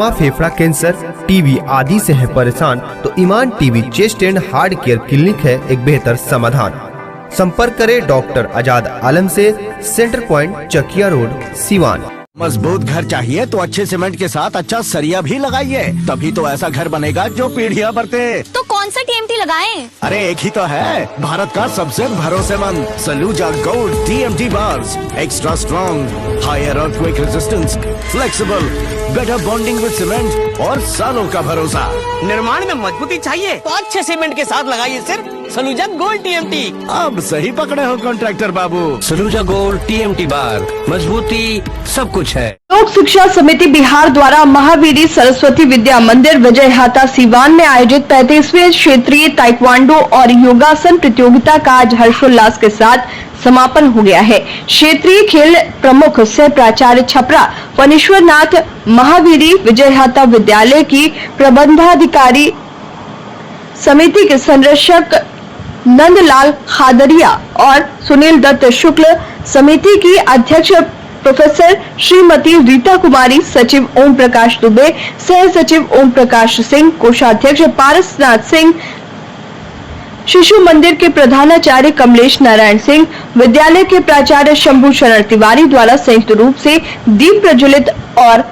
Asthma, फेफड़ा cancer, TB आदि से है परेशान तो Iman TB chest and heart care clinic है एक बेहतर समाधान। संपर्क करें डॉक्टर आजाद आलम से, centre point, Chakiya road, Siwan. मजबूत घर चाहिए तो अच्छे सीमेंट के साथ अच्छा सरिया भी लगाइए, तभी तो ऐसा घर बनेगा जो पीढ़ियां बरते। तो कौन सा टीएमटी लगाएं? अरे एक ही तो है, भारत का सबसे भरोसेमंद Saluja gold TMT bars. Extra strong, higher earthquake resistance, flexible, better bonding with cement और सालों का भरोसा। निर्माण में मजबूती चाहिए तो अच्छे सीमेंट के साथ लगाइए सिर्फ सलूजा गोल्ड टीएमटी। अब सही पकड़े हो कॉन्ट्रैक्टर बाबू। सलूजा गोल्ड टीएमटी बार, मजबूती सब कुछ है। लोक शिक्षा समिति बिहार द्वारा महावीरी सरस्वती विद्या मंदिर विजयहाता सीवान में आयोजित 35वें क्षेत्रीय ताइक्वांडो और योगासन प्रतियोगिता का आज हर्षोल्लास के साथ समापन हो गया है। क्षेत्रीय खेल प्रमुख सह प्राचार्य छपरा फणीश्वर नाथ, महावीरी विजयहाता विद्यालय की प्रबंधाधिकारी समिति के संरक्षक नंदलाल खादरिया और सुनील दत्त शुक्ल, समिति की अध्यक्ष प्रोफेसर श्रीमती रीता कुमारी, सचिव ओम प्रकाश दुबे, सह सचिव ओम प्रकाश सिंह, कोषाध्यक्ष पारसनाथ सिंह, शिशु मंदिर के प्रधानाचार्य कमलेश नारायण सिंह, विद्यालय के प्राचार्य शंभू शरण तिवारी द्वारा संयुक्त रूप से दीप प्रज्वलित और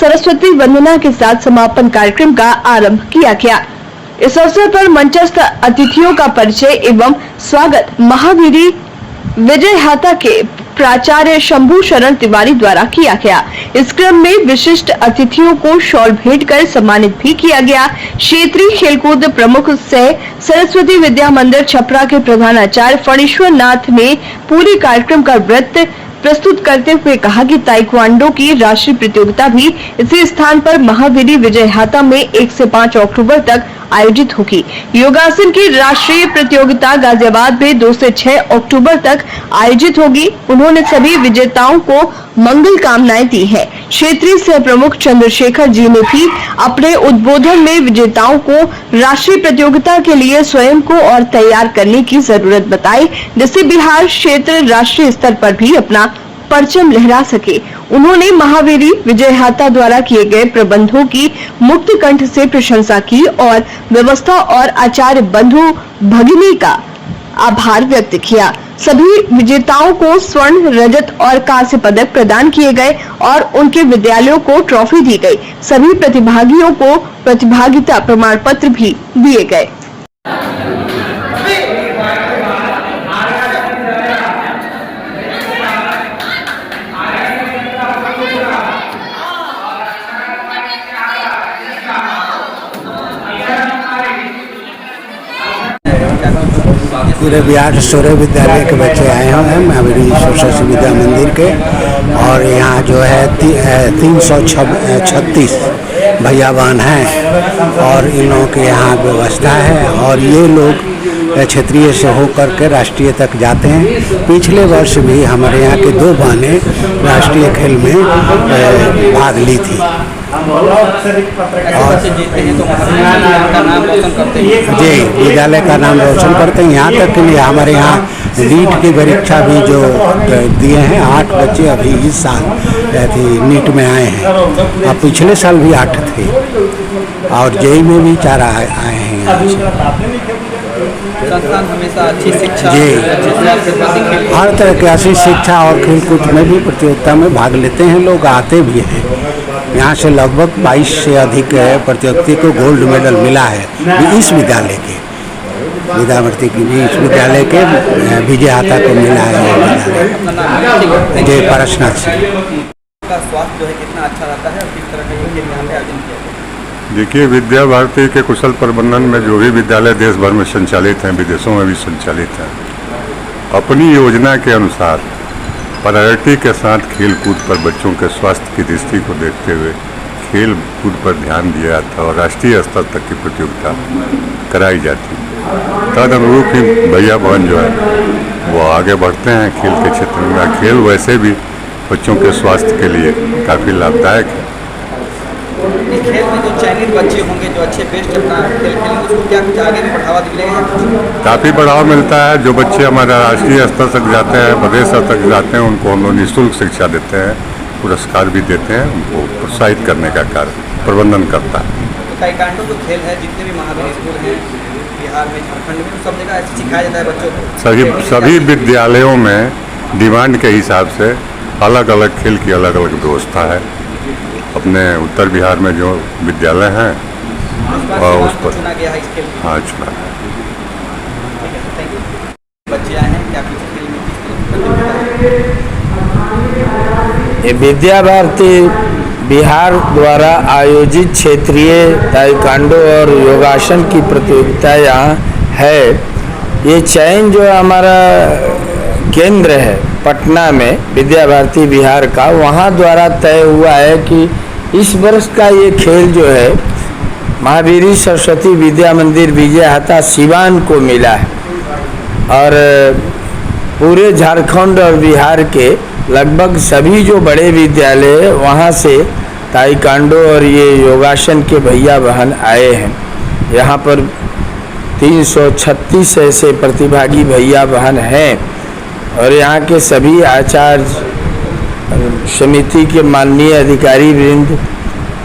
सरस्वती वंदना के साथ समापन कार्यक्रम का आरंभ किया गया। इस अवसर पर मंचस्थ अतिथियों का परिचय एवं स्वागत महावीरी विजयहाता के प्राचार्य शंभू शरण तिवारी द्वारा किया गया। इस क्रम में विशिष्ट अतिथियों को शॉल भेंट कर सम्मानित भी किया गया। क्षेत्रीय खेलकूद प्रमुख सह सरस्वती विद्या मंदिर छपरा के प्रधानाचार्य फणीश्वर नाथ ने पूरे कार्यक्रम का वृत्त प्रस्तुत करते हुए कहा कि ताइक्वांडो की राष्ट्रीय प्रतियोगिता भी इसी स्थान पर महावीरी विजयहाता में 1 से 5 अक्टूबर तक आयोजित होगी। योगासन की राष्ट्रीय प्रतियोगिता गाजियाबाद में 2 से 6 अक्टूबर तक आयोजित होगी। उन्होंने सभी विजेताओं को मंगल कामनाएं दी है। क्षेत्रीय सह प्रमुख चंद्रशेखर जी ने भी अपने उद्बोधन में विजेताओं को राष्ट्रीय प्रतियोगिता के लिए स्वयं को और तैयार करने की जरूरत बताई, जिससे बिहार क्षेत्र राष्ट्रीय स्तर पर भी अपना परचम लहरा सके। उन्होंने महावीरी विजयहाता द्वारा किए गए प्रबंधों की मुक्त कंठ से प्रशंसा की और व्यवस्था और आचार्य बंधु भगिनी का आभार व्यक्त किया। सभी विजेताओं को स्वर्ण, रजत और कांस्य पदक प्रदान किए गए और उनके विद्यालयों को ट्रॉफी दी गई। सभी प्रतिभागियों को प्रतिभागिता प्रमाण पत्र भी दिए गए। पूरे बिहार सूर्य विद्यालय के बच्चे आए हुए हैं महावीरी सरस्वती विद्या मंदिर के, और यहाँ जो है 336 भैया बहन हैं और इन लोगों के यहाँ व्यवस्था है और ये लोग क्षेत्रीय से होकर के राष्ट्रीय तक जाते हैं। पिछले वर्ष भी हमारे यहाँ के 2 बहनें राष्ट्रीय खेल में भाग ली थी और जी विद्यालय का नाम रोशन करते हैं। यहाँ तक के लिए हमारे यहाँ नीट की परीक्षा भी जो दिए हैं 8 बच्चे अभी इस साल नीट में आए हैं और पिछले साल भी 8 थे और जेई में भी 4 आए हैं यहाँ। संस्थान हमेशा अच्छी शिक्षा जी हर तरह की अच्छी शिक्षा और खेलकूद में भी प्रतियोगिता में भाग लेते हैं, लोग आते भी हैं। यहाँ से लगभग 22 से अधिक प्रतियोगी को गोल्ड मेडल मिला है। इस विद्यालय के विद्यावर्ती की भी इस विद्यालय के विजयहाता को मिला है जय पारसनाथ सिंह। स्वास्थ्य जो है कितना अच्छा रहता है और किस तरह का ये यहाँ पे आयोजन किया जाए? देखिए, विद्या भारती के कुशल प्रबंधन में जो भी विद्यालय देश भर में संचालित हैं, विदेशों में भी संचालित हैं, अपनी योजना के अनुसार प्रायोरिटी के साथ खेल कूद पर बच्चों के स्वास्थ्य की दृष्टि को देखते हुए खेल कूद पर ध्यान दिया जाता है और राष्ट्रीय स्तर तक की प्रतियोगिता कराई जाती है। तद अनुरूप ही भैया बहन जो है वो आगे बढ़ते हैं खेल के क्षेत्र में। खेल वैसे भी बच्चों के स्वास्थ्य के लिए काफ़ी लाभदायक है। खेल में जो चयनित बच्चे होंगे जो अच्छे बेस्ट अपना खेल खेलेंगे उसको क्या कुछ आगे भी बढ़ावा मिलेगा? काफ़ी बढ़ावा मिलता है। जो बच्चे हमारा राष्ट्रीय स्तर तक जाते हैं, प्रदेश स्तर तक जाते हैं, उनको हम लोग निःशुल्क शिक्षा देते हैं, पुरस्कार भी देते हैं, उनको प्रोत्साहित करने का कार्य प्रबंधन करता है। तो ताइक्वांडो जो खेल है, जितने भी महावीर स्कूल हैं बिहार में, झारखंड में, सब जगह ऐसे सिखाया जाता है बच्चों को? सभी विद्यालयों में डिमांड के हिसाब से अलग अलग खेल की अलग अलग व्यवस्था है। अपने उत्तर बिहार में जो विद्यालय हैं और उस पर चुना गया है इस खेल को? हाँ, चुना है। ठीक है, थैंक यू। बच्चे आए हैं क्या कुछ खेल में किस तरह ये विद्या भारती बिहार द्वारा आयोजित क्षेत्रीय ताइक्वांडो और योगासन की प्रतियोगिता यहाँ है। ये चयन जो हमारा केंद्र है पटना में विद्या भारती बिहार का, वहाँ द्वारा तय हुआ है कि इस वर्ष का ये खेल जो है महावीरी सरस्वती विद्या मंदिर विजयहाता सिवान को मिला है। और पूरे झारखंड और बिहार के लगभग सभी जो बड़े विद्यालय हैं वहाँ से ताइक्वांडो और ये योगासन के भैया बहन आए हैं। यहाँ पर 336 ऐसे प्रतिभागी भैया बहन हैं और यहाँ के सभी आचार्य, समिति के माननीय अधिकारी वृंद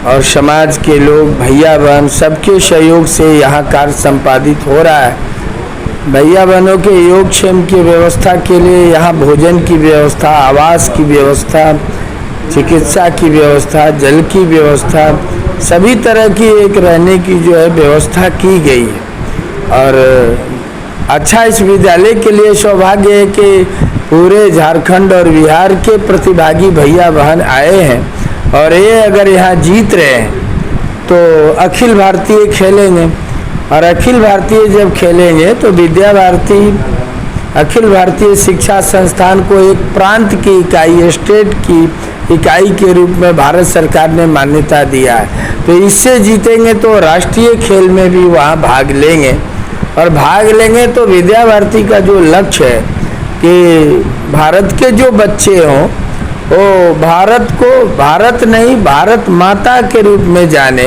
और समाज के लोग भैया बहन सबके सहयोग से यहाँ कार्य संपादित हो रहा है। भैया बहनों के योगक्षेम की व्यवस्था के लिए यहाँ भोजन की व्यवस्था, आवास की व्यवस्था, चिकित्सा की व्यवस्था, जल की व्यवस्था, सभी तरह की एक रहने की जो है व्यवस्था की गई है। और अच्छा, इस विद्यालय के लिए सौभाग्य है कि पूरे झारखंड और बिहार के प्रतिभागी भैया बहन आए हैं और ये अगर यहाँ जीत रहे हैं तो अखिल भारतीय खेलेंगे और अखिल भारतीय जब खेलेंगे तो विद्या भारती अखिल भारतीय शिक्षा संस्थान को एक प्रांत की इकाई, स्टेट की इकाई के रूप में भारत सरकार ने मान्यता दिया है। तो इससे जीतेंगे तो राष्ट्रीय खेल में भी वहाँ भाग लेंगे और भाग लेंगे तो विद्या भारती का जो लक्ष्य है कि भारत के जो बच्चे हों वो भारत को भारत नहीं भारत माता के रूप में जाने,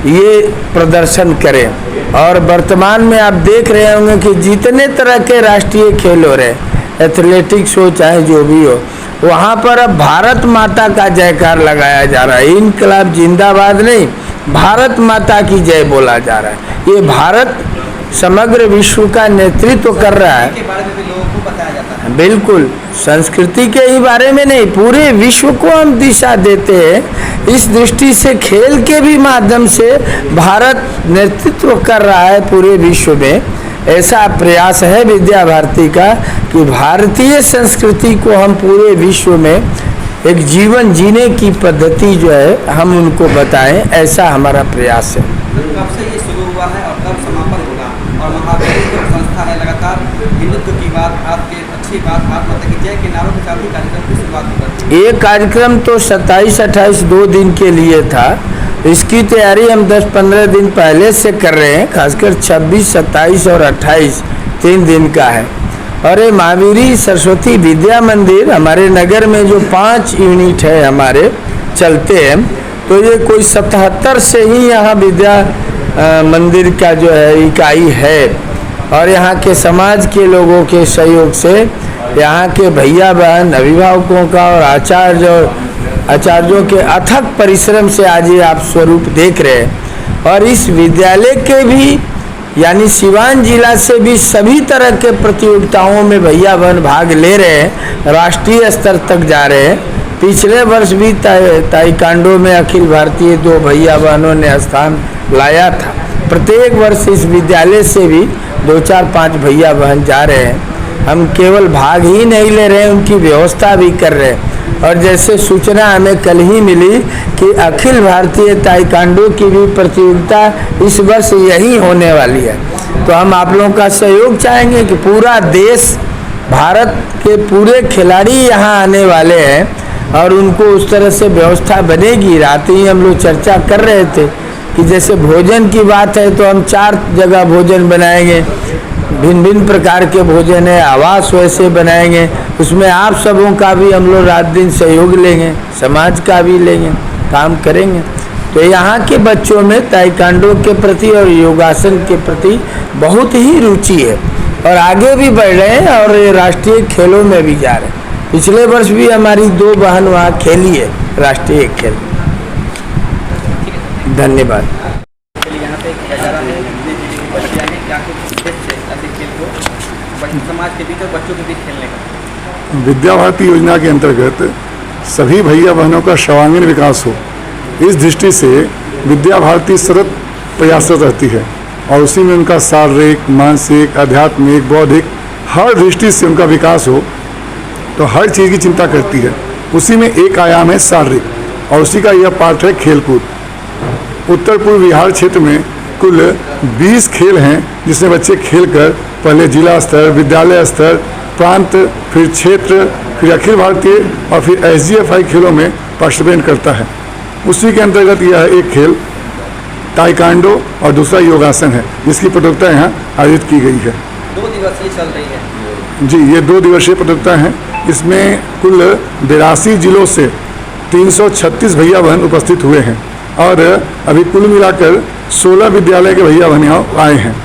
ये प्रदर्शन करें। और वर्तमान में आप देख रहे होंगे कि जितने तरह के राष्ट्रीय खेल हो रहे, एथलेटिक्स हो चाहे जो भी हो, वहाँ पर अब भारत माता का जयकार लगाया जा रहा है। इनकलाब जिंदाबाद नहीं, भारत माता की जय बोला जा रहा है। ये भारत समग्र विश्व का नेतृत्व कर रहा है। के बारे में भी लोगों को बताया जाता है? बिल्कुल, संस्कृति के ही बारे में नहीं, पूरे विश्व को हम दिशा देते हैं। इस दृष्टि से खेल के भी माध्यम से भारत नेतृत्व कर रहा है पूरे विश्व में। ऐसा प्रयास है विद्या भारती का कि भारतीय संस्कृति को हम पूरे विश्व में एक जीवन जीने की पद्धति जो है हम उनको बताएं, ऐसा हमारा प्रयास है। कब से ये शुरू हुआ है और कब समापन होगा? और महावीर जो संस्था है लगातार हिंदुत्व की बात, आपके अच्छी बात, भारत माता की जय के नारों के साथ ही कार्यक्रम की शुरुआत होती है। ये कार्यक्रम तो 27-28 2 दिन के लिए था। इसकी तैयारी हम 10-15 दिन पहले से कर रहे हैं, खासकर 26, 27 और 28 3 दिन का है। और ये महावीरी सरस्वती विद्या मंदिर हमारे नगर में जो 5 यूनिट है हमारे चलते हैं, तो ये कोई 77 से ही यहाँ विद्या मंदिर का जो है इकाई है। और यहाँ के समाज के लोगों के सहयोग से, यहाँ के भैया बहन, अभिभावकों का और आचार्यों के अथक परिश्रम से आज ये आप स्वरूप देख रहे हैं। और इस विद्यालय के भी यानी सिवान जिला से भी सभी तरह के प्रतियोगिताओं में भैया बहन भाग ले रहे हैं, राष्ट्रीय स्तर तक जा रहे हैं। पिछले वर्ष भी ताइक्वांडो में अखिल भारतीय 2 भैया बहनों ने स्थान लाया था। प्रत्येक वर्ष इस विद्यालय से भी 2-4-5 भैया बहन जा रहे हैं। हम केवल भाग ही नहीं ले रहे हैं, उनकी व्यवस्था भी कर रहे हैं। और जैसे सूचना हमें कल ही मिली कि अखिल भारतीय ताइक्वांडो की भी प्रतियोगिता इस वर्ष यही होने वाली है। तो हम आप लोगों का सहयोग चाहेंगे कि पूरा देश, भारत के पूरे खिलाड़ी यहाँ आने वाले हैं और उनको उस तरह से व्यवस्था बनेगी। रात ही हम लोग चर्चा कर रहे थे कि जैसे भोजन की बात है तो हम 4 जगह भोजन बनाएंगे, भिन्न भिन्न प्रकार के भोजन है, आवास वैसे बनाएंगे, उसमें आप सबों का भी हम लोग रात दिन सहयोग लेंगे, समाज का भी लेंगे, काम करेंगे। तो यहाँ के बच्चों में ताइक्वांडो के प्रति और योगासन के प्रति बहुत ही रुचि है और आगे भी बढ़ रहे हैं और ये राष्ट्रीय खेलों में भी जा रहे हैं। पिछले वर्ष भी हमारी 2 बहन वहाँ खेली है राष्ट्रीय खेल। धन्यवाद। चलिए यहाँ पे किया जा रहा है, कितने जिले की बच्चियाँ हैं, क्या कुछ उद्देश्य है ऐसे खेल को समाज के बीच और बच्चों के बीच खेलने का? विद्या भारती योजना के अंतर्गत सभी भैया बहनों का सर्वांगीण विकास हो, इस दृष्टि से विद्या भारती सतत प्रयासरत रहती है और उसी में उनका शारीरिक, मानसिक, आध्यात्मिक, बौद्धिक हर दृष्टि से उनका विकास हो, तो हर चीज़ की चिंता करती है। उसी में एक आयाम है शारीरिक और उसी का यह पार्ट है खेलकूद। उत्तर पूर्व बिहार क्षेत्र में कुल 20 खेल हैं जिसमें बच्चे खेलकर पहले जिला स्तर, विद्यालय स्तर, प्रांत, फिर क्षेत्र, फिर अखिल भारतीय और फिर SGFI खेलों में पार्टिसिपेट करता है। उसी के अंतर्गत यह एक खेल ताइक्वांडो और दूसरा योगासन है जिसकी प्रतियोगिता यहाँ आयोजित की गई है। 2 दिवसीय चल रही है जी, ये 2 दिवसीय प्रतियोगिता है। इसमें कुल 82 जिलों से 336 भैया बहन उपस्थित हुए हैं और अभी कुल मिलाकर 16 विद्यालय के भैया बहन यहाँ आए हैं।